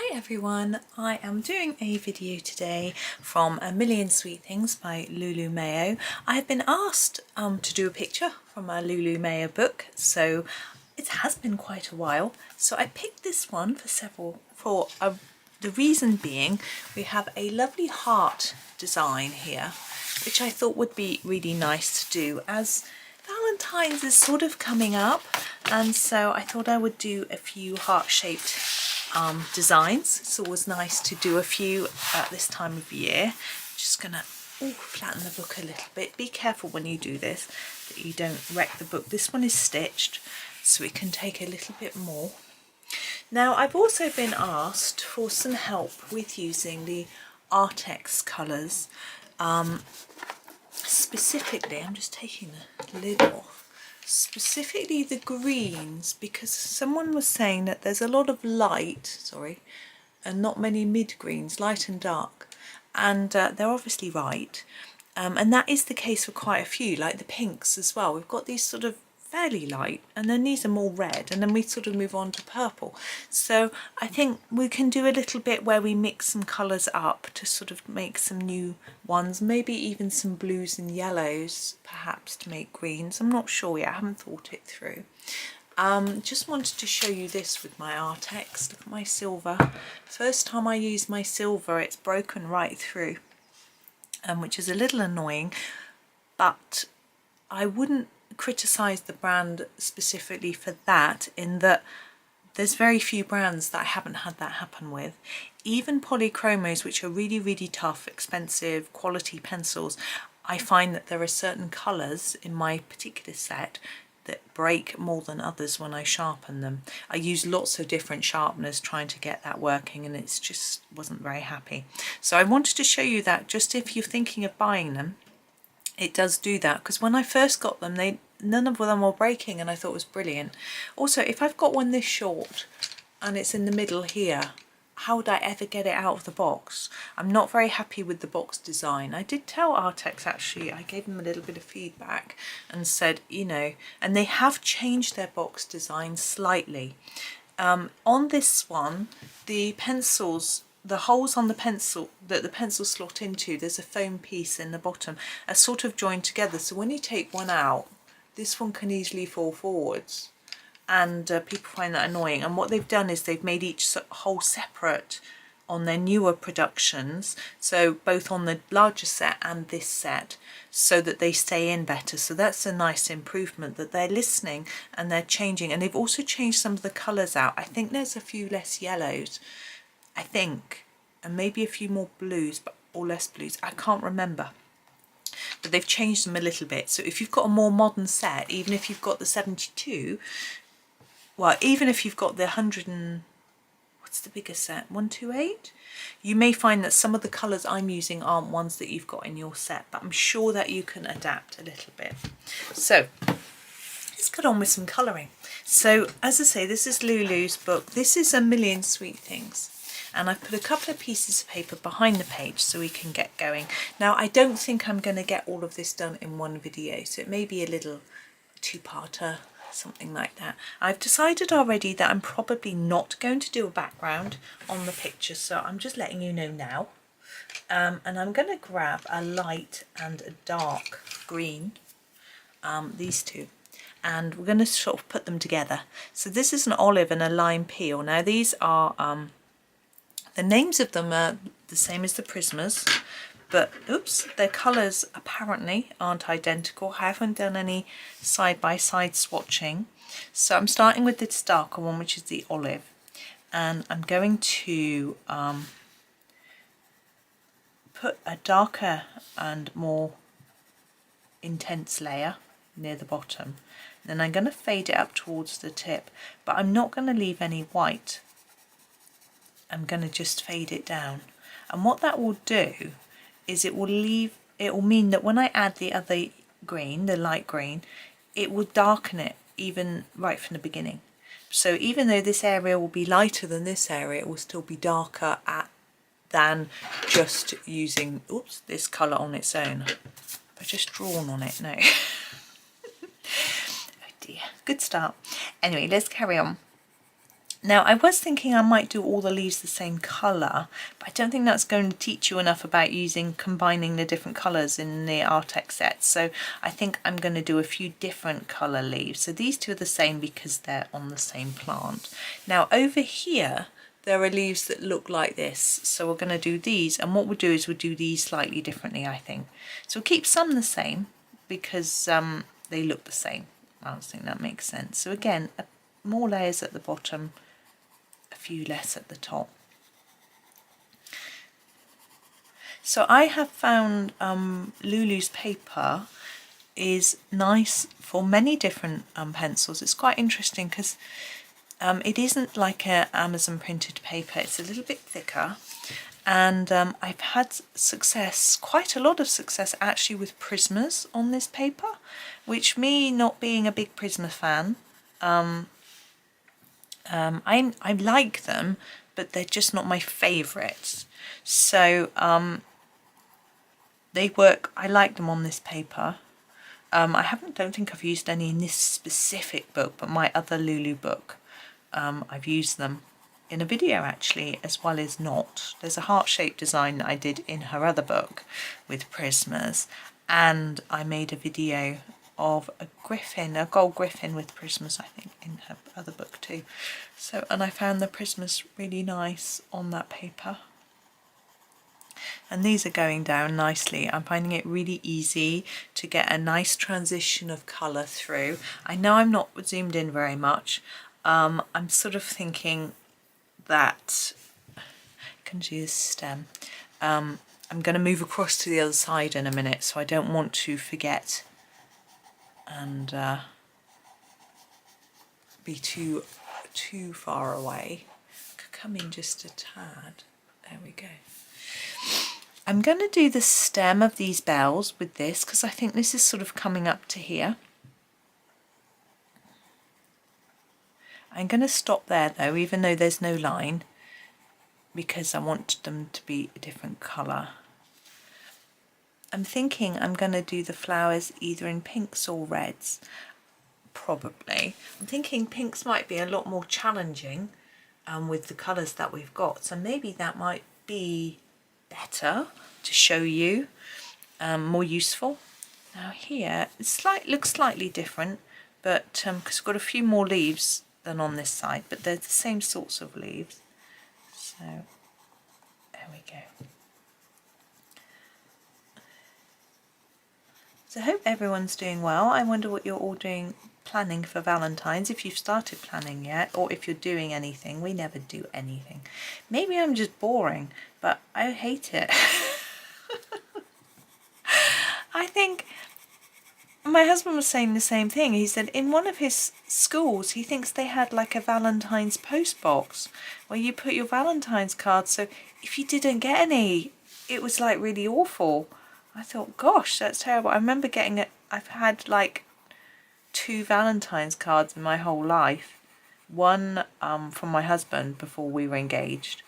Hi everyone, I am doing a video today from A Million Sweet Things by Lulu Mayo. I have been asked to do a picture from a Lulu Mayo book, so it has been quite a while. So I picked this one the reason being we have a lovely heart design here, which I thought would be really nice to do as Valentine's is sort of coming up, and so I thought I would do a few heart-shaped designs. It's always nice to do a few at this time of year. Just gonna flatten the book a little bit. Be careful when you do this that you don't wreck the book. This one is stitched, so we can take a little bit more. Now I've also been asked for some help with using the Arrtx colours. Specifically, I'm just taking the lid off. Specifically the greens, because someone was saying that there's a lot of light, and not many mid-greens, light and dark, and they're obviously right, and that is the case for quite a few, like the pinks as well. We've got these sort of fairly light, and then these are more red, and then we sort of move on to purple. So I think we can do a little bit where we mix some colours up to sort of make some new ones, maybe even some blues and yellows perhaps to make greens. I'm not sure yet, I haven't thought it through. Just wanted to show you this with my Arrtx. Look at my silver. First time I use my silver, it's broken right through, which is a little annoying, but I wouldn't criticise the brand specifically for that, in that there's very few brands that I haven't had that happen with. Even polychromos, which are really, really tough, expensive, quality pencils, I find that there are certain colours in my particular set that break more than others when I sharpen them. I use lots of different sharpeners trying to get that working, and it's just wasn't very happy. So I wanted to show you that, just if you're thinking of buying them, it does do that, because when I first got them, none of them were breaking, and I thought it was brilliant. Also, if I've got one this short and it's in the middle here, how would I ever get it out of the box? I'm not very happy with the box design. I did tell Arrtx, actually, I gave them a little bit of feedback and said, you know, and they have changed their box design slightly. On this one, the pencils, the holes on the pencil that the pencil slot into, there's a foam piece in the bottom, are sort of joined together, so when you take one out, this one can easily fall forwards, and people find that annoying. And what they've done is they've made each hole separate on their newer productions, so both on the larger set and this set, so that they stay in better. So that's a nice improvement, that they're listening and they're changing. And they've also changed some of the colours out. I think there's a few less yellows, I think, and maybe a few more blues, or less blues, I can't remember. But they've changed them a little bit. So if you've got a more modern set, even if you've got the 72, well, even if you've got the 100 and, what's the bigger set, 128, you may find that some of the colours I'm using aren't ones that you've got in your set, but I'm sure that you can adapt a little bit. So let's get on with some colouring. So as I say, this is Lulu's book. This is A Million Sweet Things. And I've put a couple of pieces of paper behind the page so we can get going. Now, I don't think I'm going to get all of this done in one video, so it may be a little two-parter, something like that. I've decided already that I'm probably not going to do a background on the picture, so I'm just letting you know now. And I'm going to grab a light and a dark green, these two, and we're going to sort of put them together. So this is an olive and a lime peel. Now these are the names of them are the same as the Prismas, but oops, their colours apparently aren't identical. I haven't done any side-by-side swatching. So I'm starting with this darker one, which is the olive, and I'm going to put a darker and more intense layer near the bottom. Then I'm going to fade it up towards the tip, but I'm not going to leave any white. I'm going to just fade it down, and what that will do is it will mean that when I add the other green, the light green, it will darken it even right from the beginning. So even though this area will be lighter than this area, it will still be darker than just using this colour on its own. I've just drawn on it, no. Oh dear, good start. Anyway, let's carry on. Now I was thinking I might do all the leaves the same colour, but I don't think that's going to teach you enough about combining the different colours in the Arrtx set. So I think I'm going to do a few different colour leaves. So these two are the same because they're on the same plant. Now over here there are leaves that look like this, so we're going to do these, and what we'll do is we'll do these slightly differently, I think. So we'll keep some the same because they look the same. I don't think that makes sense. So again, more layers at the bottom, a few less at the top. So I have found Lulu's paper is nice for many different pencils. It's quite interesting because it isn't like an Amazon printed paper, it's a little bit thicker, and I've had success, quite a lot of success actually, with Prismas on this paper, which, me not being a big Prisma fan, I like them, but they're just not my favourites. So they work, I like them on this paper. Don't think I've used any in this specific book, but my other Lulu book, I've used them in a video actually, as well as not. There's a heart-shaped design that I did in her other book with Prismas, and I made a video of a gold griffin with Prismas, I think, in her other book too. So, and I found the Prismas really nice on that paper. And these are going down nicely. I'm finding it really easy to get a nice transition of colour through. I know I'm not zoomed in very much. I'm sort of thinking that I can do this stem. I'm going to move across to the other side in a minute, so I don't want to forget and be too far away. Could come in just a tad. There we go. I'm going to do the stem of these bells with this because I think this is sort of coming up to here. I'm going to stop there though, even though there's no line, because I want them to be a different colour. I'm thinking I'm going to do the flowers either in pinks or reds, probably. I'm thinking pinks might be a lot more challenging with the colours that we've got, so maybe that might be better to show you, more useful. Now here, it looks slightly different, but because we've got a few more leaves than on this side, but they're the same sorts of leaves. So there we go. So I hope everyone's doing well. I wonder what you're all doing, planning for Valentine's, if you've started planning yet, or if you're doing anything. We never do anything. Maybe I'm just boring, but I hate it. I think my husband was saying the same thing. He said in one of his schools he thinks they had like a Valentine's post box where you put your Valentine's cards, so if you didn't get any it was like really awful. I thought, gosh, that's terrible. I remember getting it. I've had like 2 Valentine's cards in my whole life. One from my husband before we were engaged.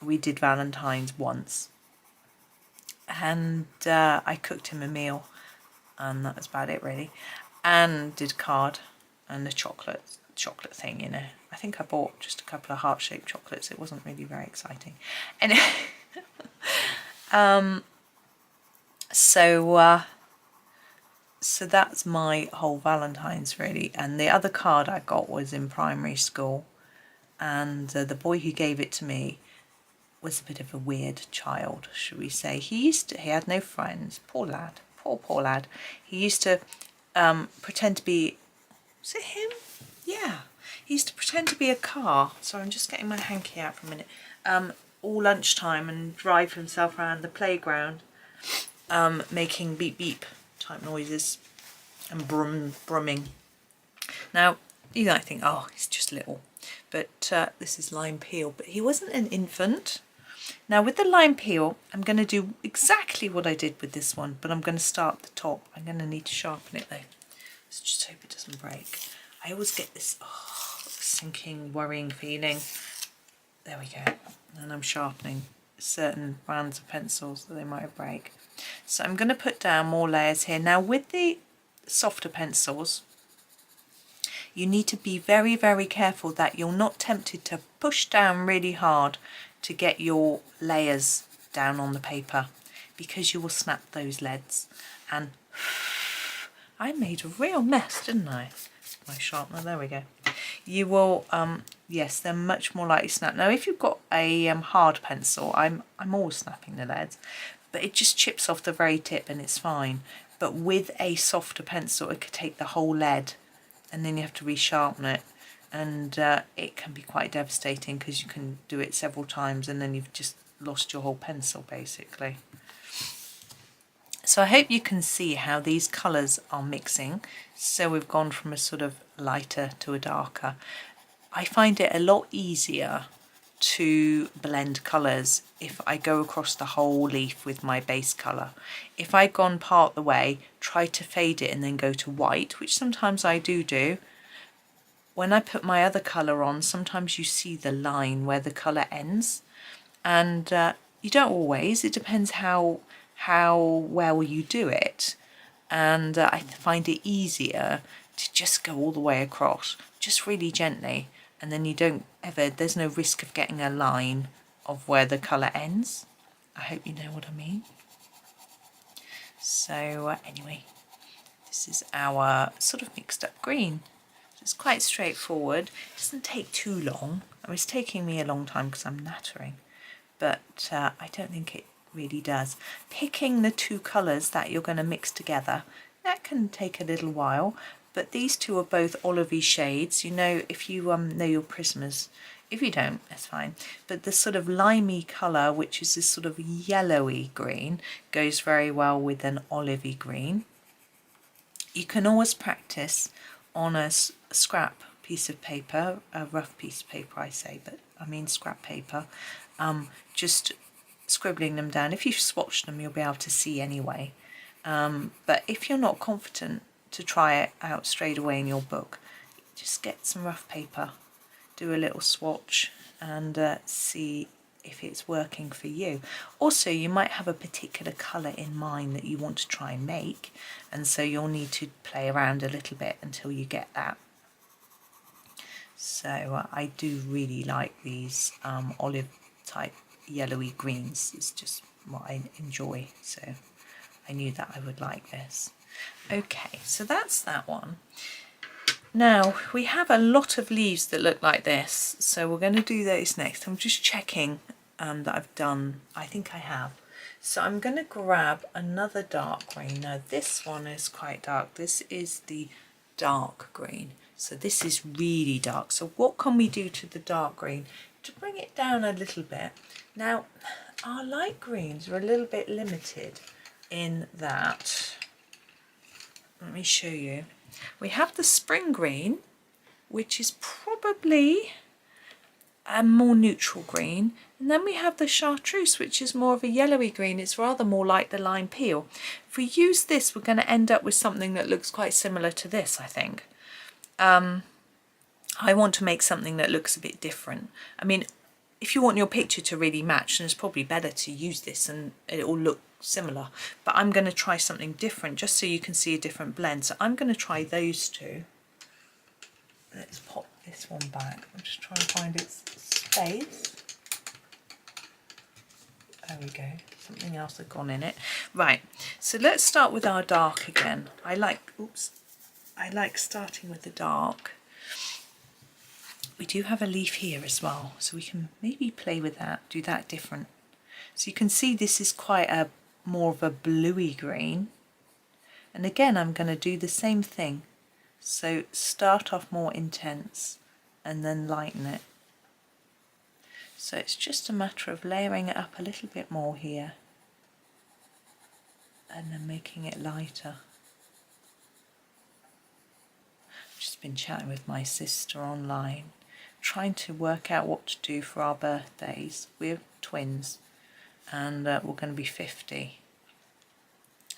We did Valentine's once, and I cooked him a meal, and that was about it really. And did card and the chocolate thing, you know. I think I bought just a couple of heart-shaped chocolates. It wasn't really very exciting. Anyway, so that's my whole Valentine's really. And the other card I got was in primary school, and the boy who gave it to me was a bit of a weird child, should we say. He had no friends. Poor lad. Poor lad. He used to pretend to be, was it him? Yeah. He used to pretend to be a car. Sorry, I'm just getting my hanky out for a minute. All lunchtime, and drive himself around the playground, making beep beep type noises and brumming. Now, you might think, oh, he's just little. But this is lime peel. But he wasn't an infant. Now with the lime peel, I'm going to do exactly what I did with this one, but I'm going to start at the top. I'm going to need to sharpen it though. So just hope it doesn't break. I always get this sinking, worrying feeling. There we go. And I'm sharpening certain brands of pencils that they might break. So I'm going to put down more layers here. Now with the softer pencils, You need to be very, very careful that you're not tempted to push down really hard to get your layers down on the paper, because you will snap those leads. And I made a real mess, didn't I? My sharpener, there we go. You will, yes, they're much more likely to snap. Now, if you've got a hard pencil, I'm always snapping the leads, but it just chips off the very tip and it's fine. But with a softer pencil, it could take the whole lead, and then you have to resharpen it, and it can be quite devastating because you can do it several times and then you've just lost your whole pencil basically. So I hope you can see how these colours are mixing. So we've gone from a sort of lighter to a darker. I find it a lot easier to blend colours if I go across the whole leaf with my base colour. If I've gone part the way, try to fade it and then go to white, which sometimes I do. When I put my other colour on, sometimes you see the line where the colour ends, and you don't always, it depends how well you do it, and I find it easier to just go all the way across, just really gently, and then you don't ever, there's no risk of getting a line of where the colour ends. I hope you know what I mean. So anyway, this is our sort of mixed up green. It's quite straightforward, it doesn't take too long. I mean, it's taking me a long time because I'm nattering, but I don't think it really does. Picking the two colours that you're going to mix together, that can take a little while, but these two are both olivey shades. You know, if you know your prismas. If you don't, that's fine. But the sort of limey colour, which is this sort of yellowy green, goes very well with an olivey green. You can always practice on a scrap piece of paper, a rough piece of paper I say, but I mean scrap paper, just scribbling them down. If you've swatched them, you'll be able to see anyway. But if you're not confident to try it out straight away in your book, just get some rough paper, do a little swatch and see if it's working for you. Also, you might have a particular colour in mind that you want to try and make, and so you'll need to play around a little bit until you get that. So I do really like these olive type yellowy greens. It's just what I enjoy, so I knew that I would like this. Okay, so that's that one. Now we have a lot of leaves that look like this, so we're going to do those next. I'm just checking that I've done, I think I have. So I'm going to grab another dark green. Now this one is quite dark. This is the dark green. So this is really dark. So what can we do to the dark green to bring it down a little bit? Now our light greens are a little bit limited in that, let me show you. We have the spring green, which is probably a more neutral green, and then we have the chartreuse, which is more of a yellowy green. It's rather more like the lime peel. If we use this, we're going to end up with something that looks quite similar to this, I think. I want to make something that looks a bit different. I mean, if you want your picture to really match, then it's probably better to use this and it will look similar. But I'm going to try something different just so you can see a different blend. So I'm going to try those two. Let's pop this one back. I'm just trying to find its space. There we go. Something else had gone in it. Right. So let's start with our dark again. I like starting with the dark. We do have a leaf here as well, so we can maybe play with that, do that different. So you can see this is quite a more of a bluey green. And again, I'm going to do the same thing. So start off more intense and then lighten it. So it's just a matter of layering it up a little bit more here and then making it lighter. I've just been chatting with my sister online, trying to work out what to do for our birthdays. We're twins and we're going to be 50.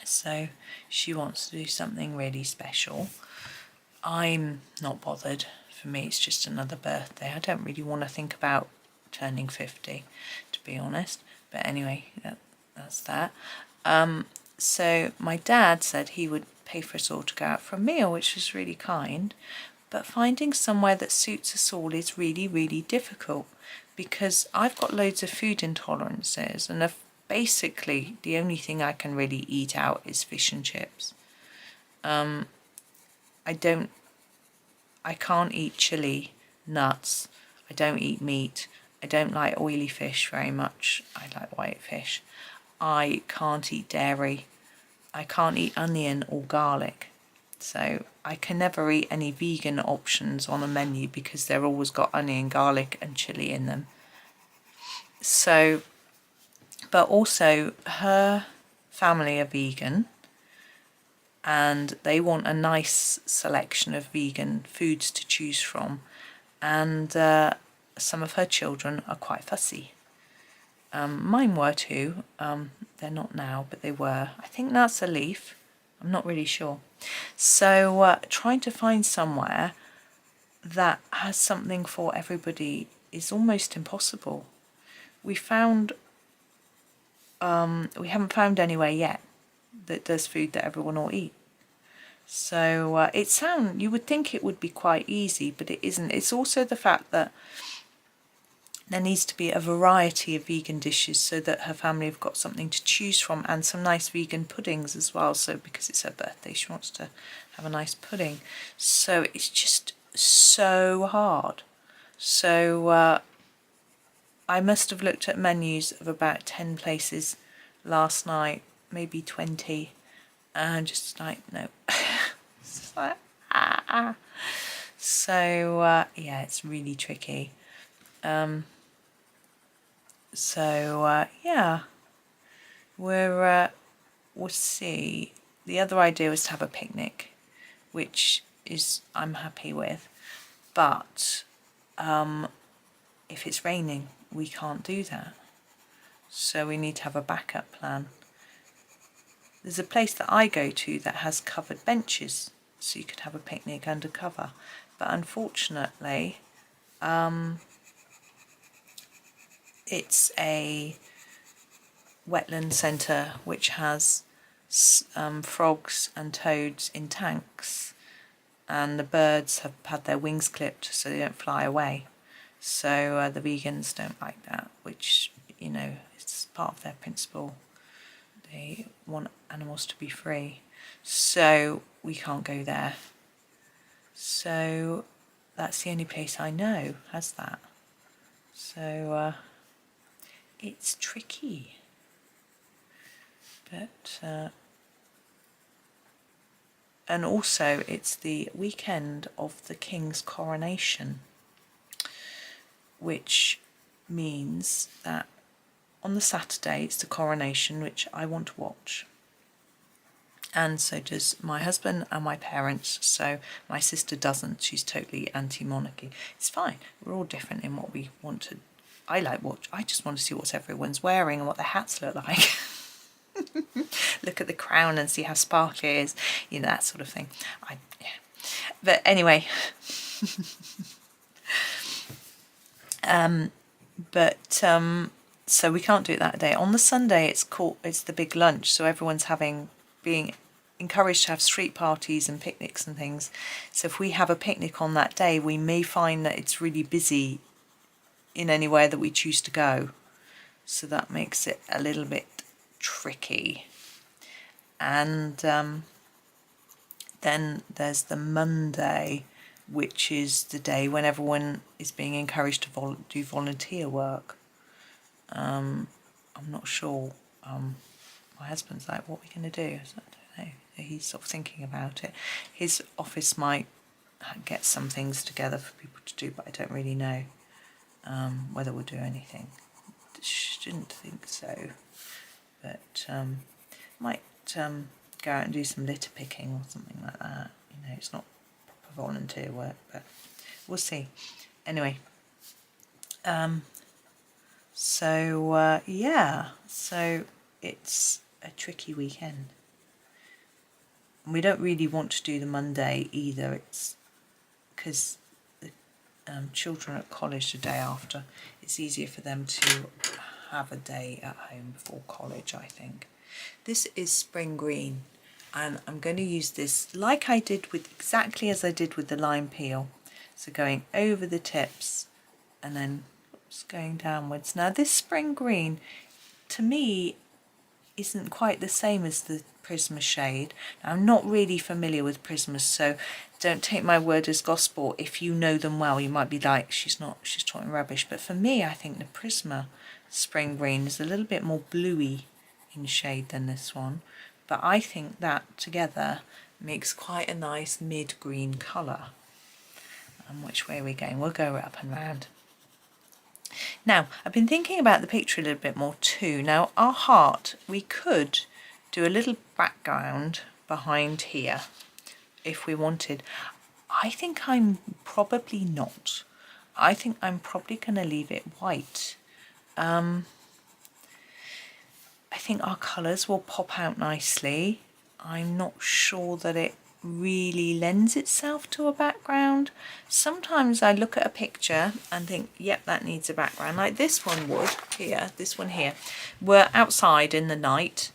So she wants to do something really special. I'm not bothered. For me, it's just another birthday. I don't really want to think about turning 50, to be honest. But anyway, that's that. So my dad said he would pay for us all to go out for a meal, which was really kind. but finding somewhere that suits us all is really, really difficult, because I've got loads of food intolerances, and basically the only thing I can really eat out is fish and chips. I can't eat chili, nuts, I don't eat meat, I don't like oily fish very much, I like white fish. I can't eat dairy, I can't eat onion or garlic. So I can never eat any vegan options on a menu because they've always got onion, garlic and chili in them. So, but also her family are vegan, and they want a nice selection of vegan foods to choose from, and some of her children are quite fussy. Mine were too. They're not now, but they were. I think that's a leaf. I'm not really sure. So trying to find somewhere that has something for everybody is almost impossible. We haven't found anywhere yet that does food that everyone will eat. So you would think it would be quite easy, but it isn't. It's also the fact that there needs to be a variety of vegan dishes so that her family have got something to choose from, and some nice vegan puddings as well. So because it's her birthday, she wants to have a nice pudding. So it's just so hard. So I must have looked at menus of about 10 places last night, maybe 20, and just like, no. It's just like, ah. So yeah, it's really tricky. Yeah, we'll see. The other idea was to have a picnic, which is I'm happy with, but if it's raining, we can't do that. So we need to have a backup plan. There's a place that I go to that has covered benches, so you could have a picnic under cover, but unfortunately, it's a wetland centre which has frogs and toads in tanks, and the birds have had their wings clipped so they don't fly away. So the vegans don't like that, which, you know, it's part of their principle. They want animals to be free. So we can't go there. So that's the only place I know has that. So it's tricky. But and also it's the weekend of the King's coronation, which means that on the Saturday it's the coronation, which I want to watch, and so does my husband and my parents. So my sister doesn't, she's totally anti-monarchy. It's fine, we're all different in what we want to. I just want to see what everyone's wearing and what their hats look like. Look at the crown and see how sparkly it is, you know, that sort of thing. Yeah. But anyway, so we can't do it that day. On the Sunday, it's the big lunch, so everyone's being encouraged to have street parties and picnics and things. So if we have a picnic on that day, we may find that it's really busy in anywhere that we choose to go. So that makes it a little bit tricky. And then there's the Monday, which is the day when everyone is being encouraged to do volunteer work. I'm not sure. My husband's like, what are we going to do? So I don't know. He's sort of thinking about it. His office might get some things together for people to do, but I don't really know whether we'll do anything. Shouldn't think so, but might go out and do some litter picking or something like that. You know, it's not proper volunteer work, but we'll see. Anyway, yeah, so it's a tricky weekend. We don't really want to do the Monday either. It's because the children at college the day after. It's easier for them to have a day at home before college, I think. This is spring green. and I'm going to use this like I did with, exactly as I did with the lime peel. So going over the tips and then going downwards. Now this spring green to me isn't quite the same as the Prisma shade. Now, I'm not really familiar with Prismas, so don't take my word as gospel. If you know them well, you might be like, she's talking rubbish. But for me, I think the Prisma spring green is a little bit more bluey in shade than this one. But I think that together makes quite a nice mid-green colour. And which way are we going? We'll go up and round. Now, I've been thinking about the picture a little bit more too. Now, our heart, we could do a little background behind here if we wanted. I think I'm probably not. I think I'm probably going to leave it white. I think our colours will pop out nicely. I'm not sure that it really lends itself to a background. Sometimes I look at a picture and think, yep, that needs a background, like this one would here, this one here. We're outside in the night,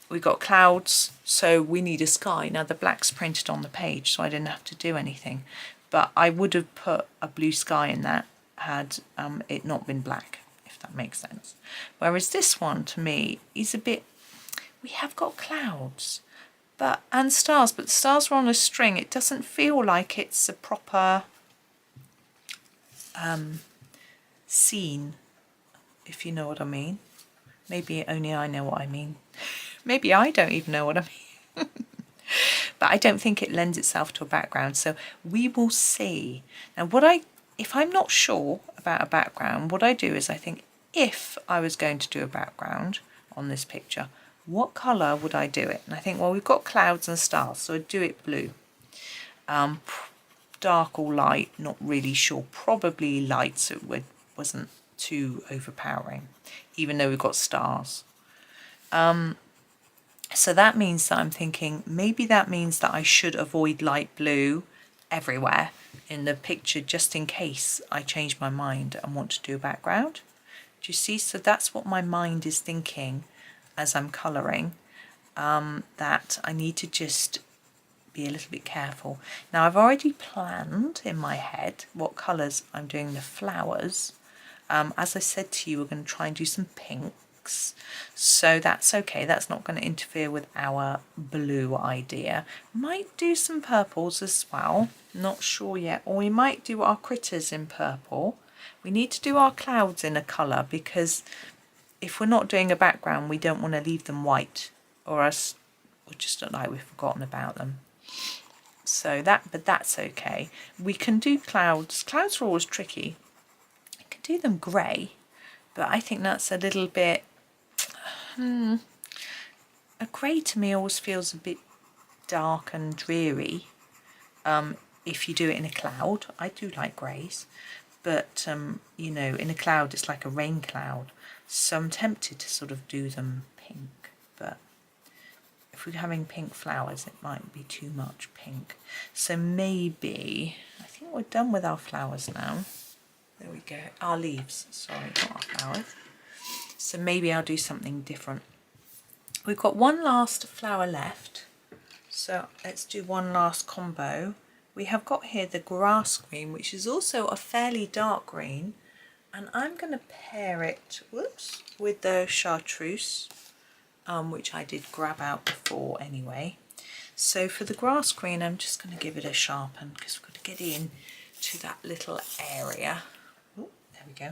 we've got clouds, so we need a sky. Now the black's printed on the page, so I didn't have to do anything, but I would have put a blue sky in that had it not been black, if that makes sense. Whereas this one to me is a bit, we have got clouds and stars, but the stars are on a string. It doesn't feel like it's a proper scene, if you know what I mean. Maybe only I know what I mean. Maybe I don't even know what I mean. But I don't think it lends itself to a background, so we will see. Now if I'm not sure about a background, what I do is I think, if I was going to do a background on this picture, what colour would I do it? And I think, well, we've got clouds and stars, so I'd do it blue. Dark or light, not really sure. Probably light, so it wasn't too overpowering, even though we've got stars. So that means that I'm thinking, maybe that means that I should avoid light blue everywhere in the picture, just in case I change my mind and want to do a background. Do you see? So that's what my mind is thinking as I'm colouring, that I need to just be a little bit careful. Now I've already planned in my head what colours I'm doing the flowers. As I said to you, we're going to try and do some pinks, so that's okay. That's not going to interfere with our blue idea. Might do some purples as well, not sure yet, or we might do our critters in purple. We need to do our clouds in a colour, because if we're not doing a background, we don't want to leave them white, or else we'll just look like we've forgotten about them. So but that's okay. We can do clouds. Clouds are always tricky. I can do them grey, but I think that's a little bit, a grey to me always feels a bit dark and dreary. If you do it in a cloud, I do like greys, but you know, in a cloud it's like a rain cloud. So I'm tempted to sort of do them pink, but if we're having pink flowers, it might be too much pink. So maybe, I think we're done with our flowers now. There we go. Our leaves, sorry, not our flowers. So maybe I'll do something different. We've got one last flower left, so let's do one last combo. We have got here the grass green, which is also a fairly dark green. And I'm going to pair it, with the chartreuse, which I did grab out before anyway. So for the grass green, I'm just going to give it a sharpen, because we've got to get in to that little area. Ooh, there we go.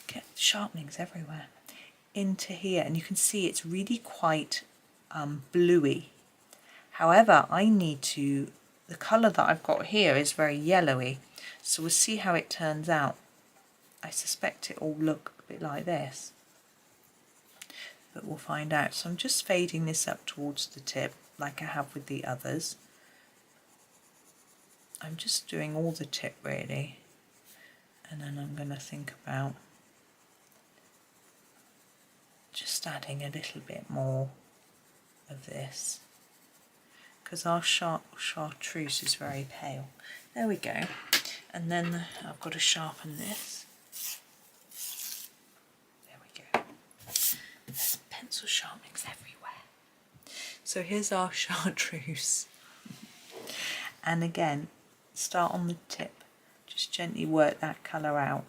Get sharpenings everywhere. Into here, and you can see it's really quite bluey. However, the colour that I've got here is very yellowy, so we'll see how it turns out. I suspect it will look a bit like this, but we'll find out. So I'm just fading this up towards the tip like I have with the others. I'm just doing all the tip really, and then I'm going to think about just adding a little bit more of this, because our chartreuse is very pale. There we go. And then I've got to sharpen this. There's pencil sharpenings everywhere. So here's our chartreuse. And again, start on the tip, just gently work that colour out.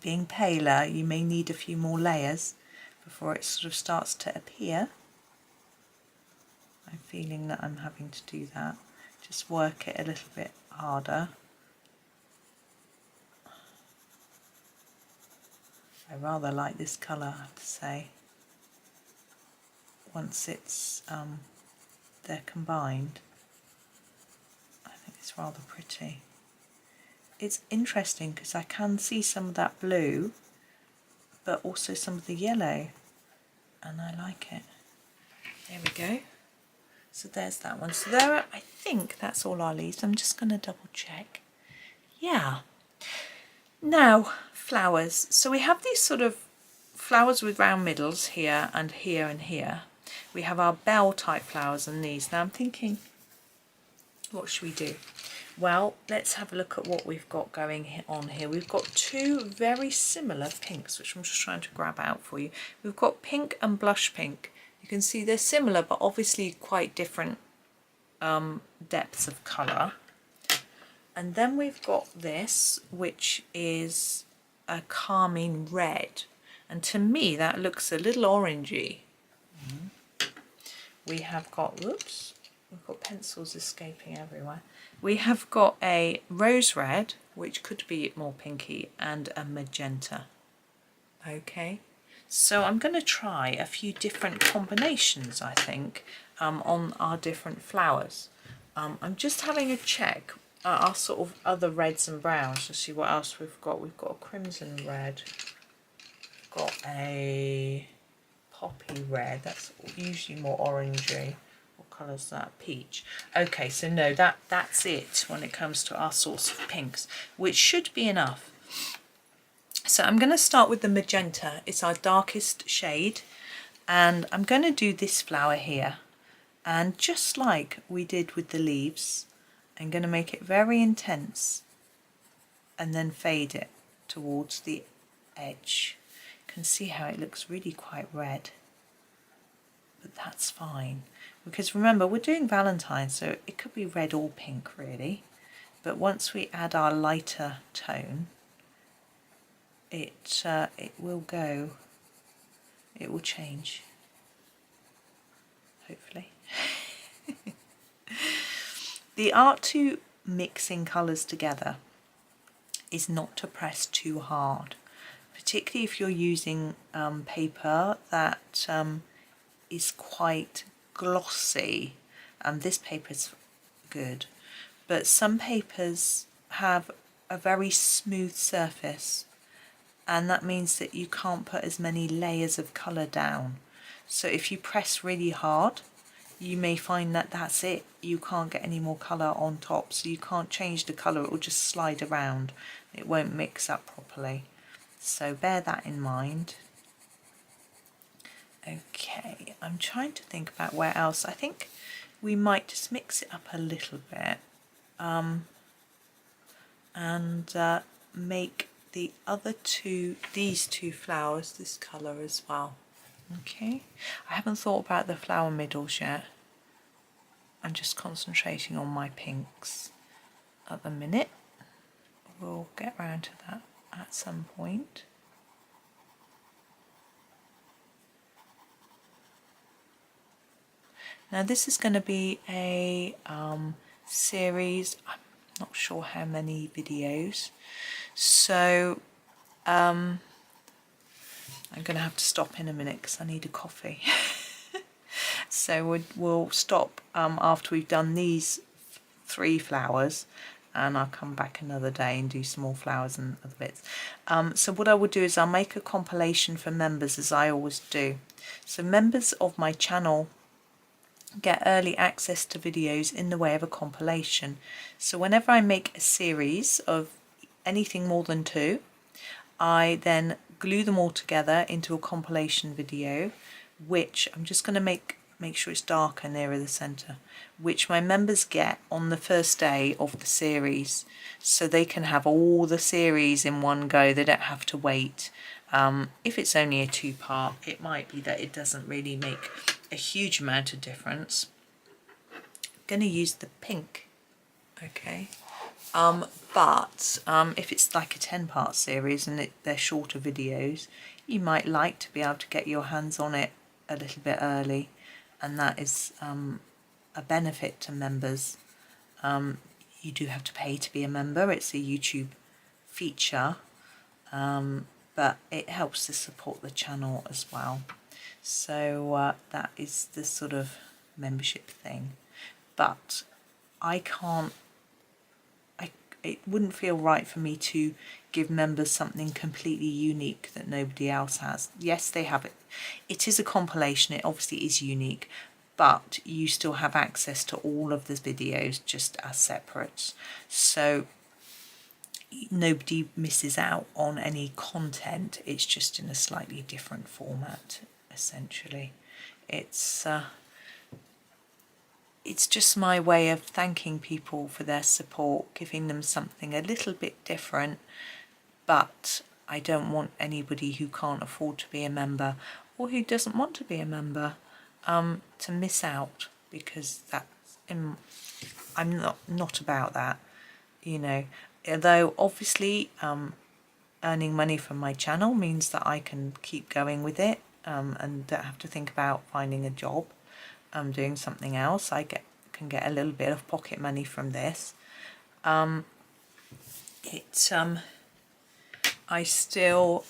Being paler, you may need a few more layers before it sort of starts to appear. I'm feeling that I'm having to do that. Just work it a little bit harder. I rather like this colour, I have to say. Once it's they're combined, I think it's rather pretty. It's interesting because I can see some of that blue, but also some of the yellow, and I like it. There we go. So there's that one. So there, I think that's all our leaves. I'm just going to double check. Yeah. Now, flowers. So we have these sort of flowers with round middles here and here and here. We have our bell type flowers and these. Now I'm thinking, what should we do? Well, let's have a look at what we've got going on here. We've got two very similar pinks, which I'm just trying to grab out for you. We've got pink and blush pink. You can see they're similar, but obviously quite different depths of colour. And then we've got this, which is a carmine red. And to me, that looks a little orangey. We have got, whoops, we've got pencils escaping everywhere. We have got a rose red, which could be more pinky, and a magenta. Okay, so I'm going to try a few different combinations, I think, on our different flowers. I'm just having a check at our sort of other reds and browns to see what else we've got. We've got a crimson red, we've got a poppy red, that's usually more orangey. Colours that? Peach. Okay, so no, that's it when it comes to our sorts of pinks, which should be enough. So I'm going to start with the magenta. It's our darkest shade, and I'm going to do this flower here, and just like we did with the leaves, I'm going to make it very intense and then fade it towards the edge. You can see how it looks really quite red, but that's fine. Because remember, we're doing Valentine, so it could be red or pink really. But once we add our lighter tone, it will go, it will change, hopefully. The art to mixing colours together is not to press too hard, particularly if you're using paper that is quite glossy, and this paper is good, but some papers have a very smooth surface, and that means that you can't put as many layers of colour down. So if you press really hard, you may find that that's it, you can't get any more colour on top, so you can't change the colour, it will just slide around, it won't mix up properly. So bear that in mind. Okay, I'm trying to think about where else. I think we might just mix it up a little bit and make the other two, these two flowers, this colour as well. Okay, I haven't thought about the flower middles yet. I'm just concentrating on my pinks at the minute. We'll get round to that at some point. Now this is going to be a series, I'm not sure how many videos, so I'm going to have to stop in a minute because I need a coffee. So we'll stop after we've done these 3 flowers, and I'll come back another day and do some more flowers and other bits. So what I will do is I'll make a compilation for members, as I always do. So members of my channel get early access to videos in the way of a compilation. So whenever I make a series of anything more than 2, I then glue them all together into a compilation video, which I'm just going to make sure it's darker nearer the centre, which my members get on the first day of the series, so they can have all the series in one go. They don't have to wait. If it's only a 2-part, it might be that it doesn't really make a huge amount of difference. I'm going to use the pink, okay? But if it's like a 10-part series and they're shorter videos, you might like to be able to get your hands on it a little bit early, and that is a benefit to members. You do have to pay to be a member. It's a YouTube feature, but it helps to support the channel as well. So that is the sort of membership thing. But it wouldn't feel right for me to give members something completely unique that nobody else has. Yes, they have it. It is a compilation. It obviously is unique, but you still have access to all of the videos just as separates. So nobody misses out on any content. It's just in a slightly different format, essentially. It's just my way of thanking people for their support, giving them something a little bit different, but I don't want anybody who can't afford to be a member or who doesn't want to be a member to miss out, because I'm not about that, you know. Although obviously earning money from my channel means that I can keep going with it and don't have to think about finding a job. Doing something else. I can get a little bit of pocket money from this. I still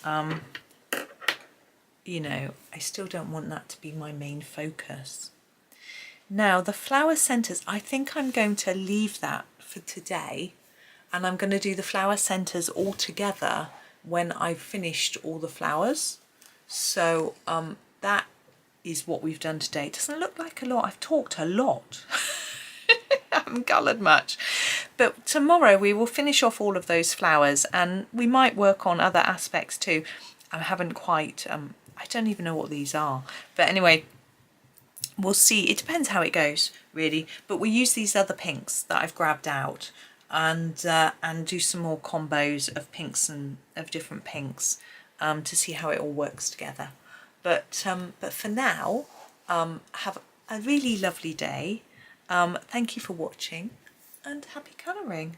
you know, I still don't want that to be my main focus. Now the flower centres, I think I'm going to leave that for today, and I'm going to do the flower centres all together when I've finished all the flowers. So that is what we've done today. It doesn't look like a lot. I've talked a lot. I haven't coloured much. But tomorrow we will finish off all of those flowers, and we might work on other aspects too. I haven't quite, I don't even know what these are. But anyway, we'll see. It depends how it goes, really. But we use these other pinks that I've grabbed out and do some more combos of pinks and of different pinks to see how it all works together. But for now, have a really lovely day. Thank you for watching, and happy colouring.